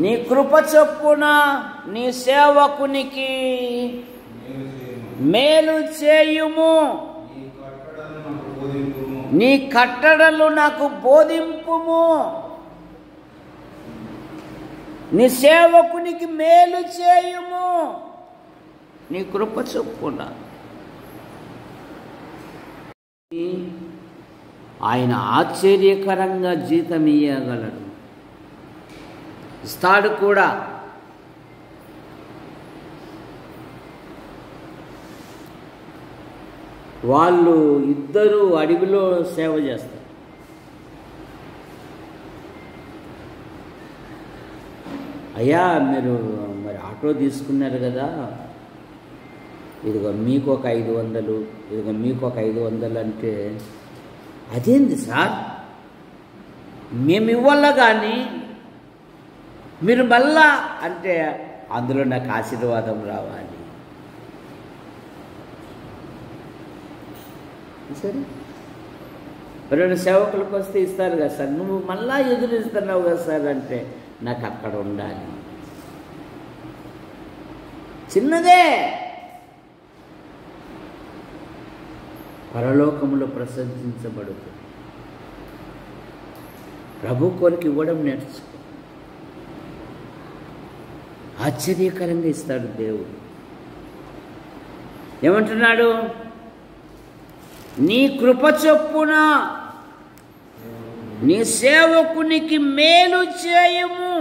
నీ కృప చొప్పున నీ సేవకునికి మేలు చేయుము. నీ కట్టడలు నాకు బోధింపుము. నీ సేవకునికి మేలు చేయుము నీ కృప చొప్పున. ఆయన ఆశ్చర్యకరంగా జీతం ఇయ్యగలడు, ఇస్తాడు కూడా. వాళ్ళు ఇద్దరు అడవిలో సేవ చేస్తారు. అయ్యా మీరు మరి ఆటో తీసుకున్నారు కదా, ఇదిగో మీకు ఒక 500, ఇదిగో మీకు ఒక 500 అంటే, అదేంది సార్ మేము ఇవ్వాల కానీ మీరు మళ్ళా అంటే అందులో నాకు ఆశీర్వాదం రావాలి. సరే ఎవరైనా సేవకులకు వస్తే ఇస్తారు కదా సార్, నువ్వు మళ్ళా ఎదురిస్తున్నావు కదా సార్ అంటే నాకు అక్కడ ఉండాలి. చిన్నదే పరలోకములో ప్రశంసించబడుతుంది. ప్రభు కొరకు ఇవ్వడం నేర్చుకో. ఆశ్చర్యకరంగా ఇస్తాడు దేవుడు. ఏమంటున్నాడు? నీ కృప చొప్పున నీ సేవకునికి మేలు చేయము.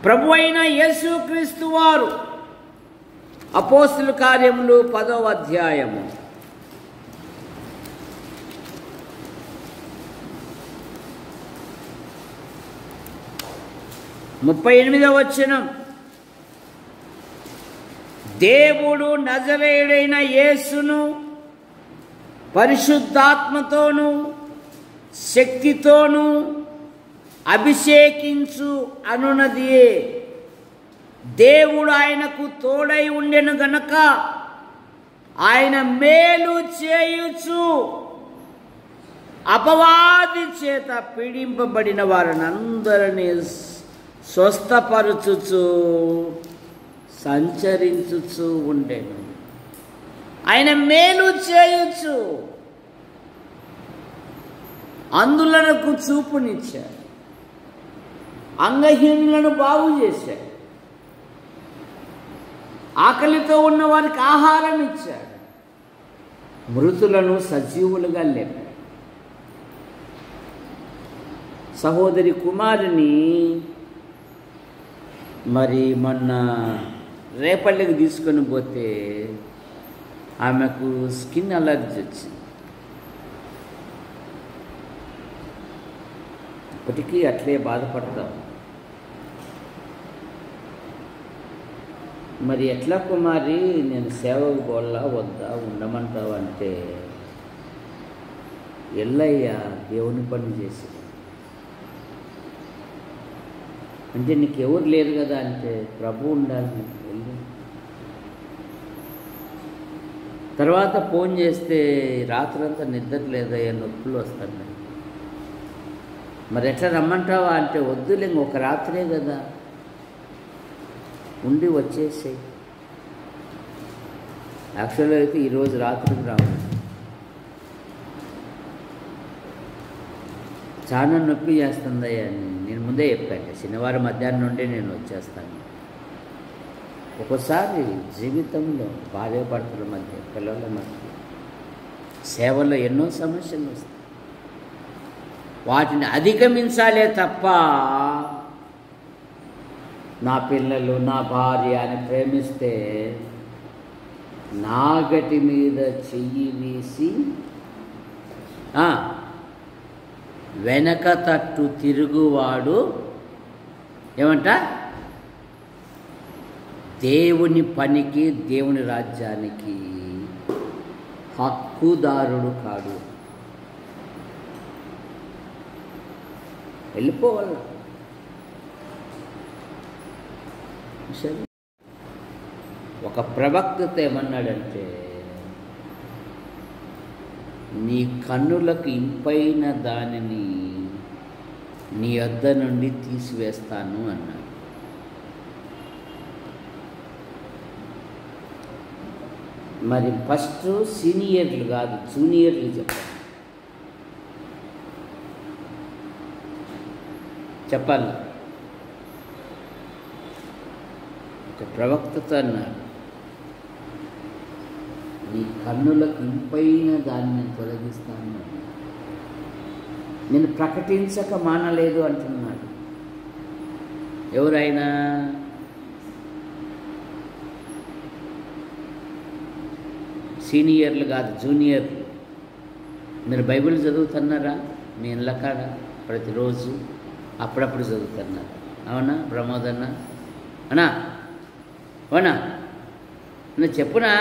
ప్రభు అయిన యేసుక్రీస్తు వారు అపోస్తలుల కార్యములు 10వ అధ్యాయము 38వ వచనం, దేవుడు నజరేయుడైన యేసును పరిశుద్ధాత్మతోను శక్తితోను అభిషేకించు అనునదియే. దేవుడు ఆయనకు తోడై ఉండెను గనక ఆయన మేలు చేయుచు అపవాది చేత పీడింపబడిన వారిని అందరినీ స్వస్థపరచుచు సంచరించుచు ఉండెను. ఆయన మేలు చేయొచ్చు, అందులకు చూపునిచ్చాడు, అంగహీనులను బాగు చేశాడు, ఆకలితో ఉన్న వారికి ఆహారం ఇచ్చాడు, మృతులను సజీవులుగా లేపాడు. సహోదరి కుమారుని మరి మొన్న రేపల్లికి తీసుకొని పోతే ఆమెకు స్కిన్ అలర్జీ వచ్చింది. ఇప్పటికీ అట్లే బాధపడతాం. మరి ఎట్లా కుమారి నేను సేవకు పోలా వద్దా ఉండమంటావు అంటే, ఎల్లయ్యా దేవుని పని చేసి అంటే నీకు ఎవరు లేరు కదా అంటే, ప్రభు ఉండాలి వెళ్ళి. తర్వాత ఫోన్ చేస్తే రాత్రంతా నిద్ర లేదయ్యా నొప్పులు వస్తున్నాయి, మరి ఎట్లా రమ్మంటావా అంటే, వద్దులే ఒక రాత్రే కదా ఉండి వచ్చేసాయి. యాక్చువల్గా అయితే ఈరోజు రాత్రికి రావాలి, చాలా నొప్పి చేస్తుందయ్యా. నేను ముందే చెప్పాను, శనివారం మధ్యాహ్నం నుండి నేను వచ్చేస్తాను. ఒక్కోసారి జీవితంలో భార్యాభర్తల మధ్య, పిల్లల మధ్య, సేవలో ఎన్నో సమస్యలు వస్తాయి. వాటిని అధిగమించాలే తప్ప నా పిల్లలు నా భార్య అని ప్రేమిస్తే నాగటి మీద చెయ్యి వేసి వెనక తట్టు తిరుగువాడు ఏమంట, దేవుని పనికి దేవుని రాజ్యానికి హక్కుదారుడు కాడు. వెళ్ళిపోవాలి. ఒక ప్రవక్త ఏమన్నాడంటే, నీ కన్నులకు ఇంపైన దానిని నీ యొద్ద నుండి తీసివేస్తాను అన్నాడు. మరి ఫస్ట్ సీనియర్లు కాదు, జూనియర్లు చెప్పాలి. ఒక ప్రవక్తతో అన్నాడు, నీ కన్నులకు ఇంపైన దాన్ని నేను తొలగిస్తాను. నేను ప్రకటించక మానలేదు అంటున్నాడు. ఎవరైనా సీనియర్లు కాదు, జూనియర్లు. మీరు బైబిల్ చదువుతున్నారా? మీ ఇళ్ళ కాడ ప్రతిరోజు అప్పుడప్పుడు చదువుతున్నారు. అవునా ప్రమోదన్న? అన్నా అవునా? నువ్వు చెప్పునా?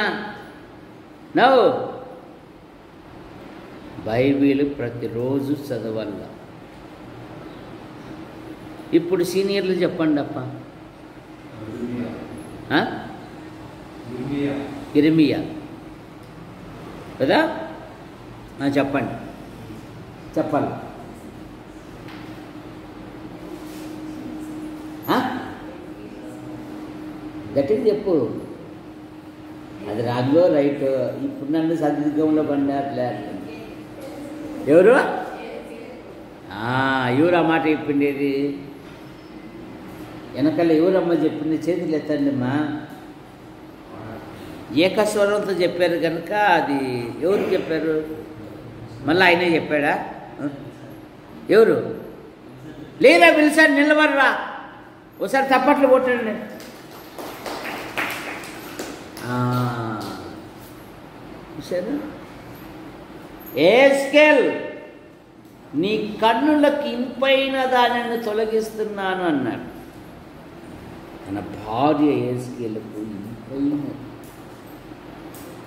నవ్వు. బైబిల్ ప్రతిరోజు చదవాల. ఇప్పుడు సీనియర్లు చెప్పండి అప్ప. ఇర్మియా కదా? చెప్పండి, చెప్పాలి. గట్టిగా చెప్పు. అది రాంగో రైట్. ఇప్పుడు నన్ను సందిగ్ధంలో పడినారులే. ఎవరు ఎవరు ఆ మాట చెప్పిండేది? వెనకాల ఎవరమ్మ చెప్పింది? చేతులు ఎత్తండి అమ్మా. ఏకస్వరంతో చెప్పారు కనుక అది ఎవరు చెప్పారు? మళ్ళీ ఆయనే చెప్పాడా? ఎవరు? లేదా పిలిచారు, నిలబడరా, ఒకసారి తప్పట్లు కొట్టండి. చూశారు? ఏస్కేల్, నీ కన్నులకు ఇంపైన దానిని తొలగిస్తున్నాను అన్నాడు. తన భార్య ఏస్కేలకు ఇంపైన,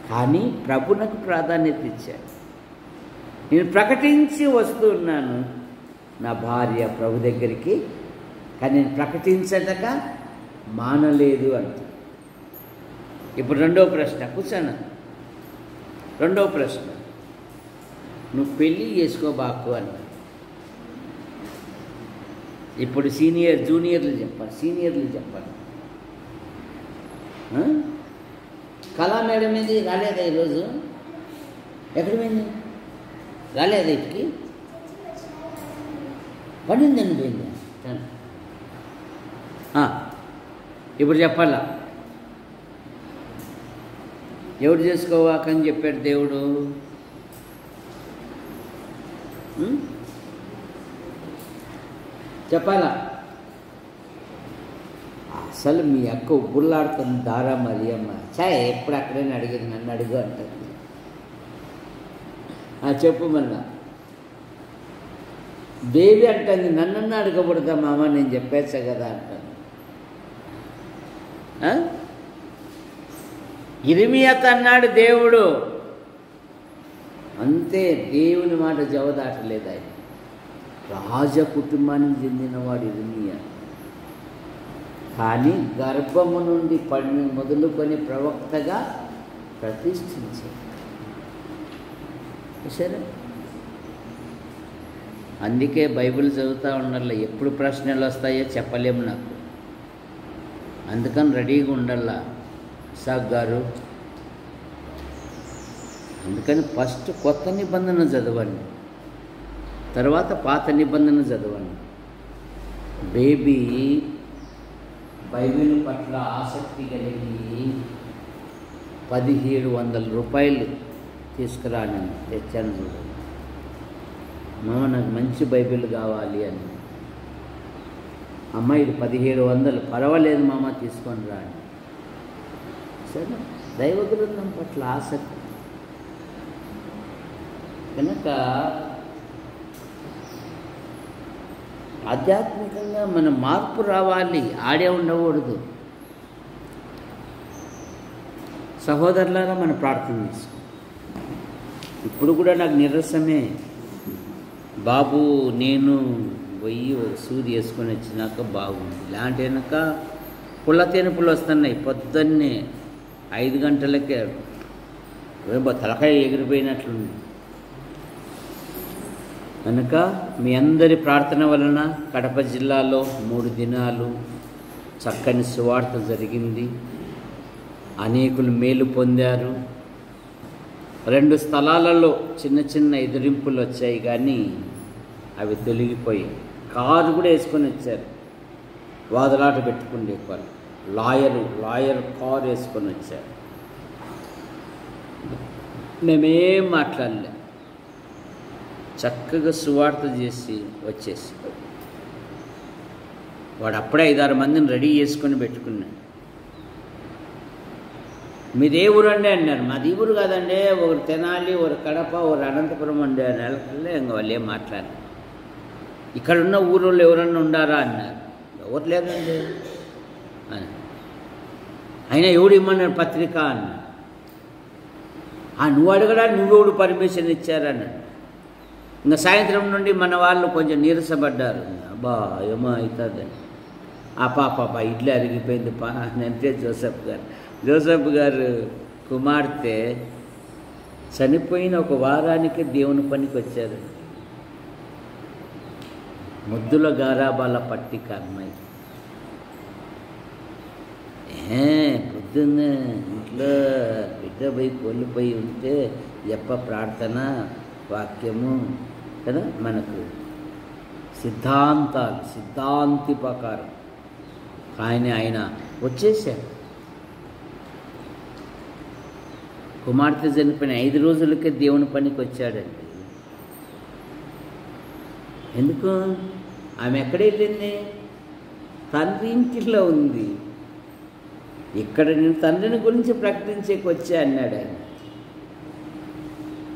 కానీ ప్రభునకు ప్రాధాన్యత ఇచ్చాడు. నేను ప్రకటించి వస్తూ ఉన్నాను నా భార్య ప్రభు దగ్గరికి, కానీ నేను ప్రకటించటక మానలేదు అంట. ఇప్పుడు రెండో ప్రశ్న కూర్చోను. రెండో ప్రశ్న, నువ్వు పెళ్ళి చేసుకోబాకు అన్న. ఇప్పుడు జూనియర్లు చెప్పాలి, సీనియర్లు చెప్పాలి. కళా మేడం మీద రాలేదా ఈరోజు? ఎక్కడి పోయింది? రాలేదా? ఇటుకి పడిందని పోయింది. ఇప్పుడు చెప్పాలా? ఎవడు చేసుకోవాకని చెప్పాడు దేవుడు? చెప్పాలా? అసలు మీ అక్క ఉబ్బులాడుతుంది దారా మరి అమ్మ. చాయ్ ఎప్పుడు అక్కడైనా అడిగేది, నన్ను అడుగు అంటుంది. చెప్పు మళ్ళా. బేబీ అంటుంది, నన్నన్నా అడగబడదా మామ, నేను చెప్పేచ్చా కదా అంటాను. ఇర్మియాతో అన్నాడు దేవుడు, అంతే. దేవుని మాట జవదాటలేదు ఆయన. రాజ కుటుంబానికి చెందినవాడు ఇర్మియా, కానీ గర్భము నుండి మొదలుకొని ప్రవక్తగా ప్రతిష్ఠించాడు. సరే, అందుకే బైబిల్ చదువుతూ ఉండాలి. ఎప్పుడు ప్రశ్నలు వస్తాయో చెప్పలేము నాకు, అందుకని రెడీగా ఉండాలా ఇసాక్ గారు. అందుకని ఫస్ట్ కొత్త నిబంధన చదవండి, తర్వాత పాత నిబంధన చదవండి. బేబీ బైబిల్ పట్ల ఆసక్తి కలిగి 1700 రూపాయలు తీసుకురాను తెచ్చాను. చూడండి, నాకు మంచి బైబిల్ కావాలి అని. అమ్మ ఇది 1700, పర్వాలేదు మామ తీసుకొని రాని. సరే, దైవ గ్రంథం పట్ల ఆసక్తి కనుక ఆధ్యాత్మికంగా మన మార్పు రావాలి, ఆడే ఉండకూడదు. సహోదరులారా, మనం ప్రార్థన చేసుకో. ఇప్పుడు కూడా నాకు నిరసమే. బాబు నేను పోయి ఒక సూది వేసుకొని వచ్చినాక బాగుంది. ఇలాంటి వెనక పుల్ల తెనుపులు వస్తున్నాయి. పొద్దున్నే 5 గంటలకే తలకాయ ఎగిరిపోయినట్లుంది. కనుక మీ అందరి ప్రార్థన వలన కడప జిల్లాలో 3 దినాలు చక్కని సువార్త జరిగింది. అనేకులు మేలు పొందారు. 2 స్థలాలలో చిన్న చిన్న ఎదిరింపులు వచ్చాయి, కానీ అవి తొలగిపోయాయి. కారు కూడా వేసుకొని వచ్చారు, వాదలాట పెట్టుకుండే వాళ్ళు. లాయర్ కారు వేసుకొని వచ్చారు. మేమేం మాట్లాడలే, చక్కగా సువార్త చేసి వచ్చేసి వాడు అప్పుడే 5-6 మందిని రెడీ చేసుకొని పెట్టుకున్నాడు. మీదే ఊరు అండి అన్నారు. మాది ఊరు కాదండి, ఒకరు తెనాలి, ఒకరు కడప, ఒకరు అనంతపురం అండి అని నెలకల్లే ఇంకా వాళ్ళు ఏం మాట్లాడారు. ఇక్కడున్న ఊళ్ళో ఎవరన్నా ఉండారా అన్నారు. ఎవరు లేదండి అని. అయినా ఎవడు ఇమ్మన్నాడు పత్రిక అన్నాడు. నువ్వు అడగడా, నువ్వెవడు పర్మిషన్ ఇచ్చారన్నాడు. ఇంకా సాయంత్రం నుండి మన వాళ్ళు కొంచెం నీరసపడ్డారు. అబ్బా ఏమో అవుతుందని. పాప ఇడ్లీ అరిగిపోయింది అంటే జోసెఫ్ గారు కుమార్తె చనిపోయిన 1 వారానికి దేవుని పనికి వచ్చారు. ముద్దుల గారాబాల పట్టిక అమ్మాయి. పొద్దున్న ఇంట్లో బిడ్డ పోయి కోల్పోయి ఉంటే ప్రార్థన వాక్యము కదా మనకు సిద్ధాంతి ప్రకారం ఆయన వచ్చేసాడు. కుమార్తె చనిపోయిన 5 రోజులకే దేవుని పనికి వచ్చాడండి. ఎందుకు? ఆమె ఎక్కడ వెళ్ళింది? తండ్రి ఇంటిలో ఉంది. ఇక్కడ నేను తండ్రిని గురించి ప్రకటించేకి వచ్చా అన్నాడు ఆయన.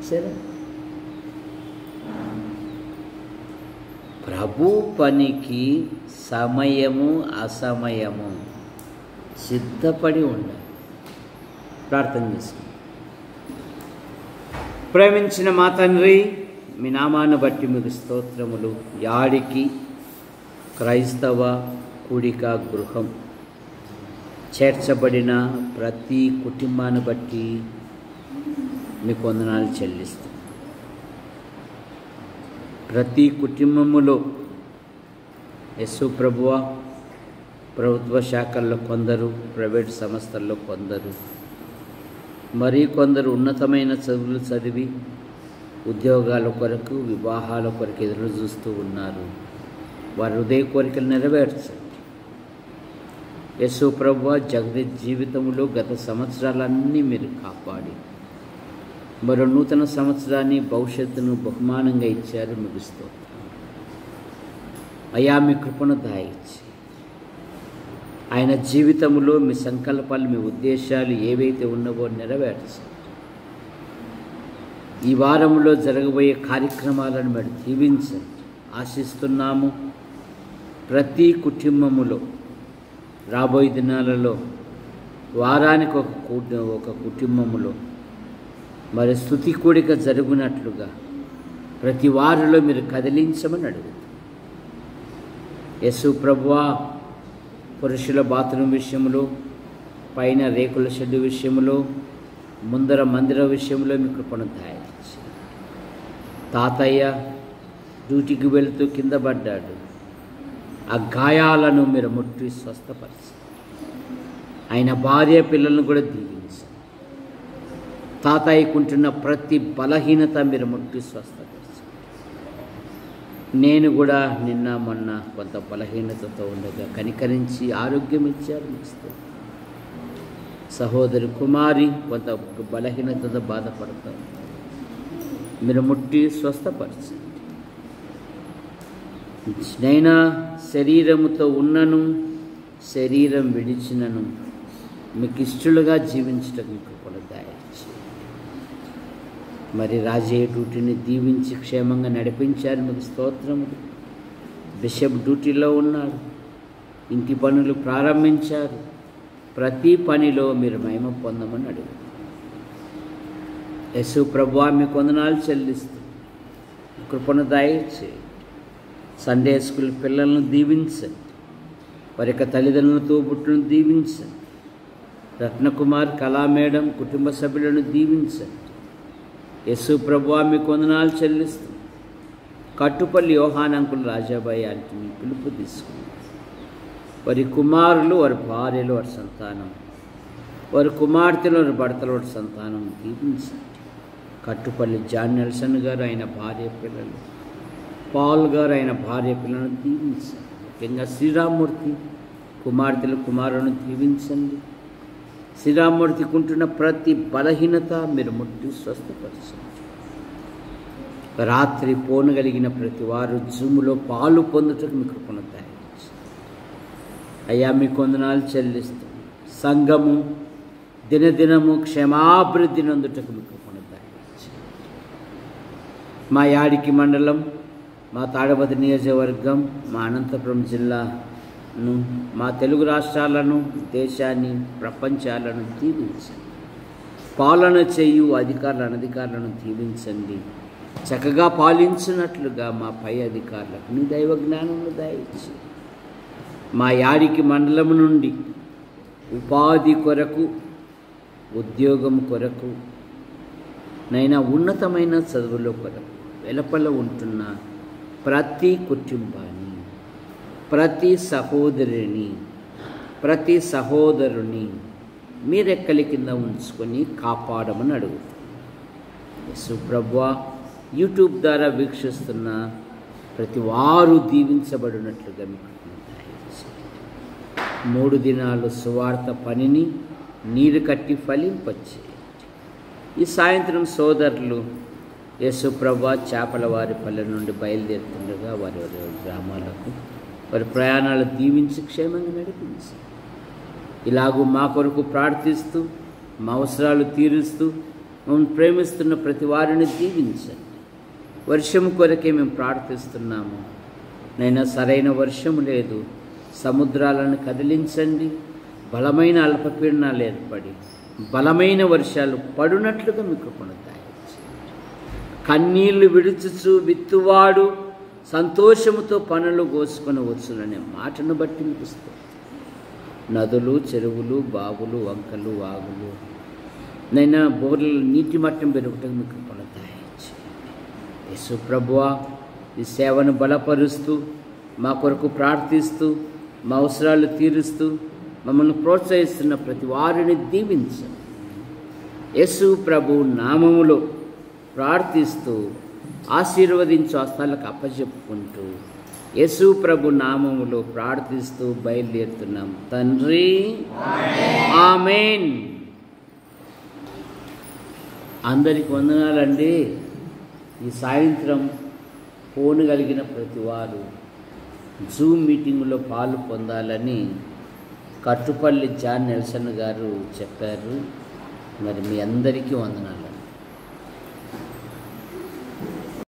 సరే, ప్రభు పనికి సమయము అసమయము సిద్ధపడి ఉండాలి. ప్రార్థన చేసుకుందాం. ప్రేమించిన మా తండ్రి, మీ నామాన్ని బట్టి మీకు స్తోత్రములు. యాడికి క్రైస్తవ కూడిక గృహం చేర్చబడిన ప్రతి కుటుంబాన్ని బట్టి మీకు వందనాలు చెల్లిస్తాం. ప్రతి కుటుంబములో యేసు ప్రభువా, ప్రభుత్వ శాఖల్లో కొందరు, ప్రైవేట్ సంస్థల్లో కొందరు, మరి కొందరు ఉన్నతమైన చదువులు చదివి ఉద్యోగాల కొరకు, వివాహాల కొరకు ఎదురు చూస్తూ ఉన్నారు. వారి హృదయ కోరికలు నెరవేర్చండి. యేసు ప్రభువా, జగదీష్ జీవితంలో గత సంవత్సరాలన్నీ మీరు కాపాడి మరో నూతన సంవత్సరాన్ని, భవిష్యత్తును బహుమానంగా ఇచ్చారు. ముగిస్తూ అయ్యా, మీ కృపను దాయిచ్చి ఆయన జీవితంలో మీ సంకల్పాలు, మీ ఉద్దేశాలు ఏవైతే ఉన్నవో నెరవేర్చండి. ఈ వారంలో జరగబోయే కార్యక్రమాలను మీరు దీవించండి. ఆశిస్తున్నాము. ప్రతి కుటుంబములో రాబోయే దినాలలో వారానికి ఒక కుటుంబములో మరి స్తుతి కూడిక జరుగునట్లుగా ప్రతి వారిలో మీరు కదిలించమని అడుగుతాం. యేసు ప్రభువా, పురుషుల బాత్రూమ్ విషయంలో, పైన రేకుల షెడ్డు విషయంలో, ముందర మందిర విషయంలో మీ కృపను దయచేయండి. తాతయ్య డ్యూటీకి వెళుతూ కింద పడ్డాడు. ఆ గాయాలను మీరు ముట్టి స్వస్థపరిచి ఆయన భార్య పిల్లలను కూడా దీవించండి. తాతయ్యకుంటున్న ప్రతి బలహీనత మీరు ముట్టి స్వస్థపరిచి, నేను కూడా నిన్న మొన్న కొంత బలహీనతతో ఉండగా కనికరించి ఆరోగ్యం ఇచ్చారు. సహోదరి కుమారి కొంత బలహీనతతో బాధపడతారు, మీరు ముట్టి స్వస్థపరచండి. నైనా శరీరముతో ఉన్నను, శరీరం విడిచినను మీకు ఇష్టలుగా జీవించటం మీకు కూడా దయచేయండి. మరి రాజయ్య డ్యూటీని దీవించి క్షేమంగా నడిపించారు. మీకు స్తోత్రములు. బిషప్ డ్యూటీలో ఉన్నారు, ఇంటి పనులు ప్రారంభించారు. ప్రతి పనిలో మీరు మహిమ పొందమని అడుగు. యేసు ప్రభువా, మీకు వందనాలు చెల్లిస్తూ కృపను దయచేయండి. సండే స్కూల్ పిల్లలను దీవించండి. వారి యొక్క తల్లిదండ్రులతో పుట్టులను దీవించండి. రత్నకుమార్, కళా మేడం కుటుంబ సభ్యులను దీవించండి. యేసు ప్రభువా, మీకు వందనాలు చెల్లిస్తూ కట్టుపల్లి యోహానంకులు రాజాబాయి ఆంటీని పిలుపు తీసుకున్నారు. వారి కుమారులు, వారి భార్యలు, వారి సంతానం, వారి కుమార్తెలు, వారి భర్తలు, వారి సంతానం దీవించండి. కట్టుపల్లి జాన్ నెల్సన్ గారు, ఆయన భార్య పిల్లలు, పాల్ గారు, ఆయన భార్య పిల్లలను దీవించండి. ముఖ్యంగా శ్రీరామ్మూర్తి కుమార్తెలు, కుమారులను దీవించండి. శ్రీరామ్మూర్తికి ఉంటున్న ప్రతి బలహీనత మీరు ముట్టి స్వస్థపరచండి. రాత్రి పోనగలిగిన ప్రతి వారు జూములో పాలు పొందుటకు మీ కృపను దయచేయండి. అయ్యా మీకు వందనాలు చెల్లిస్తాం. సంఘము దినదినము క్షేమాభివృద్ధి నందుటకు మీ కృపను దయచేయండి. మా యాడికి మండలం, మా తాడపత్రి నియోజకవర్గం, మా అనంతపురం జిల్లాను, మా తెలుగు రాష్ట్రాలను, దేశాన్ని, ప్రపంచాలను దీవించండి. పాలన చేయు అధికారులు, అనధికారులను దీవించండి. చక్కగా పాలించినట్లుగా మా పై అధికారులకు నీ దైవ జ్ఞానమును దయచేయండి. మా యాడికి మండలం నుండి ఉపాధి కొరకు, ఉద్యోగం కొరకు, నైనా ఉన్నతమైన చదువుల కొరకు వెలుపల ఉంటున్న ప్రతి కుటుంబాన్ని, ప్రతి సహోదరిని, ప్రతి సహోదరుని మీరెక్కలి కింద ఉంచుకొని కాపాడమని అడుగుతాం. యేసు ప్రభువా, యూట్యూబ్ ద్వారా వీక్షిస్తున్న ప్రతి వారు దీవించబడినట్లుగా మీకు 3 దినాలు సువార్త పనిని నీరు కట్టి ఫలింపచేయండి. ఈ సాయంత్రం సోదరులు యేసు ప్రభువా చేపల వారి పల్లె నుండి బయలుదేరుతుండగా వారి గ్రామాలకు వారి ప్రయాణాలు దీవించి క్షేమంగా నడిపించండి. ఇలాగూ మా కొరకు ప్రార్థిస్తూ, మా అవసరాలు తీరుస్తూ మమ్మల్ని ప్రేమిస్తున్న ప్రతి వారిని దీవించండి. వర్షము కొరకే మేము ప్రార్థిస్తున్నాము. నైనా సరైన వర్షము లేదు. సముద్రాలను కదిలించండి. బలమైన అల్పపీడనాలు ఏర్పడి బలమైన వర్షాలు పడునట్లుగా మీకు దయచేయండి. కన్నీళ్లు విడుచుచు విత్తువాడు సంతోషముతో పనులు కోసుకొని వచ్చుననే మాటను బట్టి మీకు స్తోత్రం. నదులు, చెరువులు, బావులు, వంకలు, వాగులు, నైనా బోర్ల నీటి మట్టం పెరుగుటకు మీకు దయచేయండి. యేసు ప్రభువా, ఈ సేవను బలపరుస్తూ, మా కొరకు ప్రార్థిస్తూ, మా అవసరాలు తీరుస్తూ మమ్మల్ని ప్రోత్సహిస్తున్న ప్రతి వారిని దీవించండి. యేసు ప్రభు నామములో ప్రార్థిస్తూ ఆశీర్వదించు హస్తాలకు అప్పచెప్పుకుంటూ యేసు ప్రభు నామములో ప్రార్థిస్తూ బయలుదేరుతున్నాం తండ్రి. ఆమేన్. అందరికి వందనాలండి. ఈ సాయంత్రం ఫోన్ కలిగిన ప్రతి వారు జూమ్ మీటింగ్లో పాలు పొందాలని కట్టుపల్లి జాన్ నెల్సన్ గారు చెప్పారు. మరి మీ అందరికీ వందనాలు.